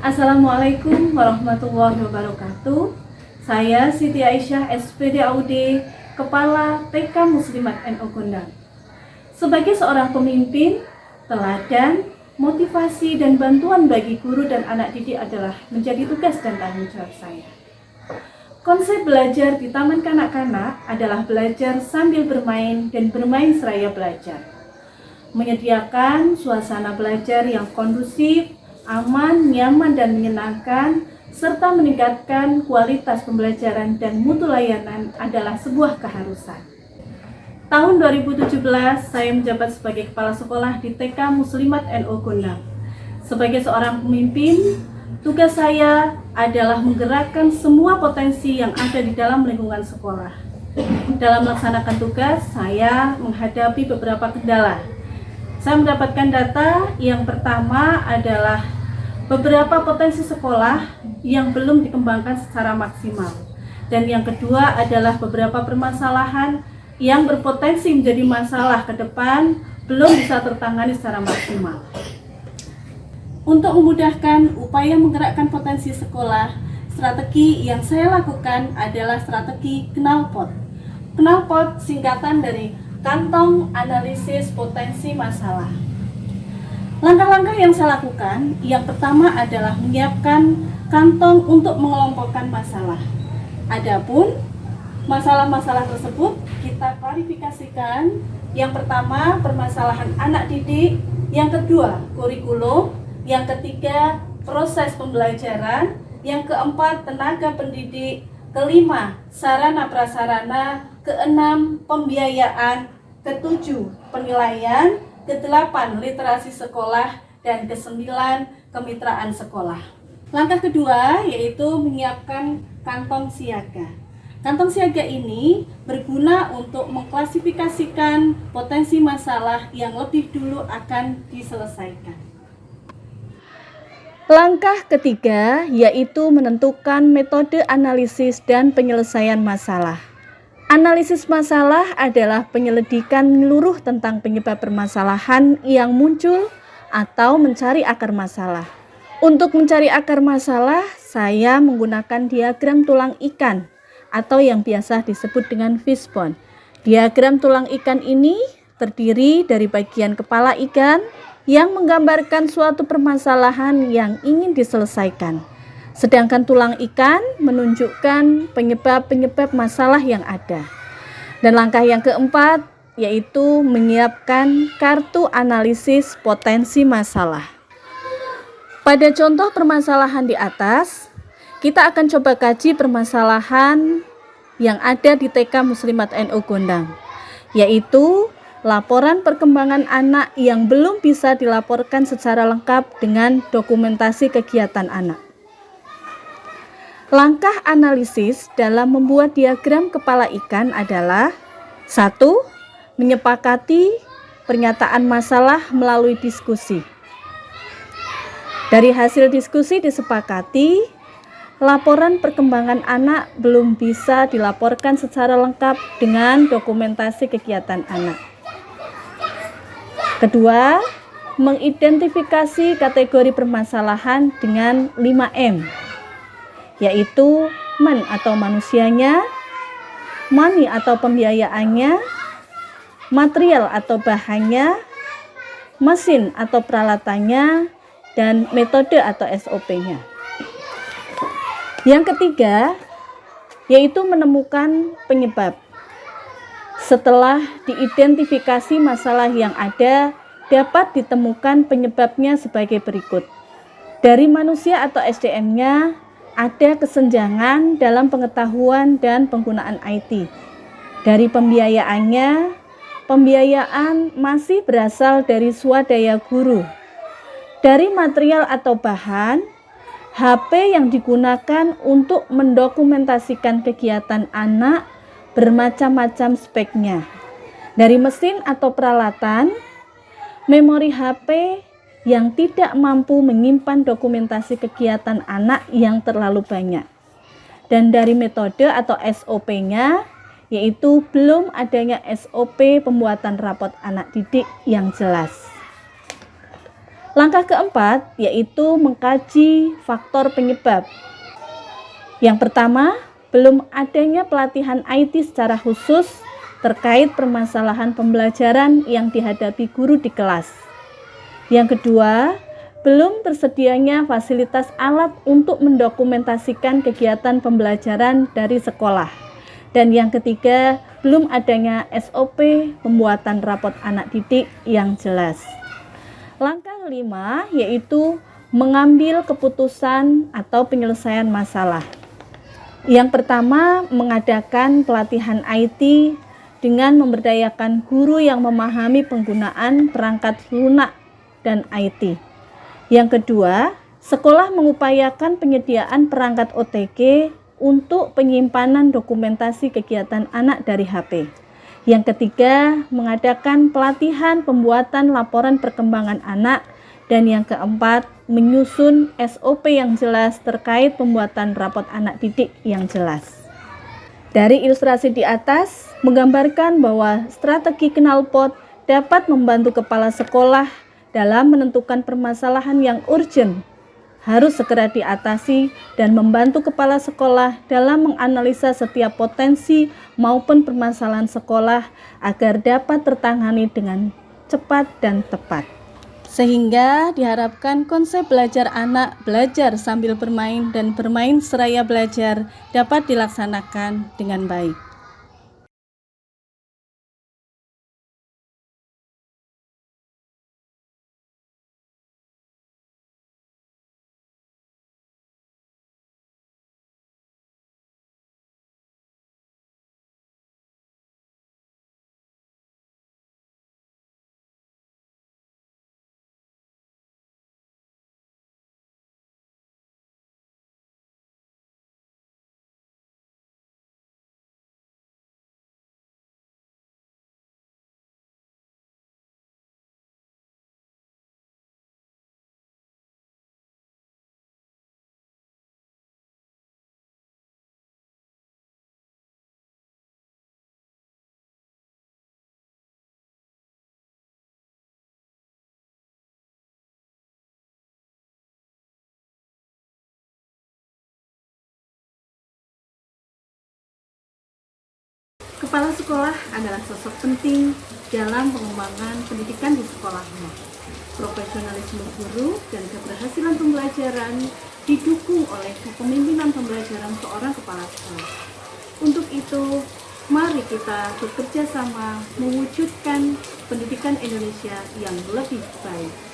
Assalamualaikum warahmatullahi wabarakatuh. Saya Siti Aisyah, SPD AUD, Kepala TK Muslimat NU Gondang. Sebagai seorang pemimpin, teladan, motivasi dan bantuan bagi guru dan anak didik adalah menjadi tugas dan tanggung jawab saya. Konsep belajar di Taman Kanak-kanak adalah belajar sambil bermain dan bermain seraya belajar. Menyediakan suasana belajar yang kondusif, aman, nyaman, dan menyenangkan, serta meningkatkan kualitas pembelajaran dan mutu layanan adalah sebuah keharusan. Tahun 2017, saya menjabat sebagai kepala sekolah di TK Muslimat NU Gondang. Sebagai seorang pemimpin, tugas saya adalah menggerakkan semua potensi yang ada di dalam lingkungan sekolah. Dalam melaksanakan tugas, saya menghadapi beberapa kendala. Saya mendapatkan data yang pertama adalah beberapa potensi sekolah yang belum dikembangkan secara maksimal. Dan yang kedua adalah beberapa permasalahan yang berpotensi menjadi masalah ke depan belum bisa tertangani secara maksimal. Untuk memudahkan upaya menggerakkan potensi sekolah, strategi yang saya lakukan adalah strategi KNALPOT. KNALPOT singkatan dari Kantong Analisis Potensi Masalah. Langkah-langkah yang saya lakukan, yang pertama adalah menyiapkan kantong untuk mengelompokkan masalah. Adapun masalah-masalah tersebut kita klarifikasikan. Yang pertama, permasalahan anak didik. Yang kedua, kurikulum. Yang ketiga, proses pembelajaran. Yang keempat, tenaga pendidik. Kelima, sarana prasarana. Keenam, pembiayaan. Ketujuh, penilaian. Ke-8, literasi sekolah, dan ke-9, kemitraan sekolah. Langkah kedua yaitu menyiapkan kantong siaga. Kantong siaga ini berguna untuk mengklasifikasikan potensi masalah yang lebih dulu akan diselesaikan. Langkah ketiga yaitu menentukan metode analisis dan penyelesaian masalah. Analisis masalah adalah penyelidikan menyeluruh tentang penyebab permasalahan yang muncul atau mencari akar masalah. Untuk mencari akar masalah, saya menggunakan diagram tulang ikan atau yang biasa disebut dengan fishbone. Diagram tulang ikan ini terdiri dari bagian kepala ikan yang menggambarkan suatu permasalahan yang ingin diselesaikan. Sedangkan tulang ikan menunjukkan penyebab-penyebab masalah yang ada. Dan langkah yang keempat yaitu menyiapkan kartu analisis potensi masalah. Pada contoh permasalahan di atas, kita akan coba kaji permasalahan yang ada di TK Muslimat NU Gondang, yaitu laporan perkembangan anak yang belum bisa dilaporkan secara lengkap dengan dokumentasi kegiatan anak. Langkah analisis dalam membuat diagram kepala ikan adalah 1. Menyepakati pernyataan masalah melalui diskusi. Dari hasil diskusi disepakati, laporan perkembangan anak belum bisa dilaporkan secara lengkap dengan dokumentasi kegiatan anak. Kedua, mengidentifikasi kategori permasalahan dengan 5M. Yaitu man atau manusianya, money atau pembiayaannya, material atau bahannya, mesin atau peralatannya, dan metode atau SOP-nya. Yang ketiga, yaitu menemukan penyebab. Setelah diidentifikasi masalah yang ada, dapat ditemukan penyebabnya sebagai berikut. Dari manusia atau SDM-nya, ada kesenjangan dalam pengetahuan dan penggunaan IT. Dari pembiayaannya, pembiayaan masih berasal dari swadaya guru. Dari material atau bahan, HP yang digunakan untuk mendokumentasikan kegiatan anak bermacam-macam speknya. Dari mesin atau peralatan, memori HP yang tidak mampu menyimpan dokumentasi kegiatan anak yang terlalu banyak. Dan dari metode atau SOP-nya, yaitu belum adanya SOP pembuatan rapot anak didik yang jelas. Langkah keempat yaitu mengkaji faktor penyebab. Yang pertama, belum adanya pelatihan IT secara khusus terkait permasalahan pembelajaran yang dihadapi guru di kelas. Yang kedua, belum tersedianya fasilitas alat untuk mendokumentasikan kegiatan pembelajaran dari sekolah. Dan yang ketiga, belum adanya SOP pembuatan rapot anak didik yang jelas. Langkah kelima yaitu mengambil keputusan atau penyelesaian masalah. Yang pertama, mengadakan pelatihan IT dengan memberdayakan guru yang memahami penggunaan perangkat lunak dan IT. Yang kedua, sekolah mengupayakan penyediaan perangkat OTG untuk penyimpanan dokumentasi kegiatan anak dari HP. Yang ketiga, mengadakan pelatihan pembuatan laporan perkembangan anak. Dan yang keempat, menyusun SOP yang jelas terkait pembuatan rapot anak didik yang jelas. Dari ilustrasi di atas, menggambarkan bahwa strategi knalpot dapat membantu kepala sekolah dalam menentukan permasalahan yang urgent, harus segera diatasi, dan membantu kepala sekolah dalam menganalisa setiap potensi maupun permasalahan sekolah agar dapat tertangani dengan cepat dan tepat. Sehingga diharapkan konsep belajar anak belajar sambil bermain dan bermain seraya belajar dapat dilaksanakan dengan baik. Kepala sekolah adalah sosok penting dalam pengembangan pendidikan di sekolahnya. Profesionalisme guru dan keberhasilan pembelajaran didukung oleh kepemimpinan pembelajaran seorang kepala sekolah. Untuk itu, mari kita bekerja sama mewujudkan pendidikan Indonesia yang lebih baik.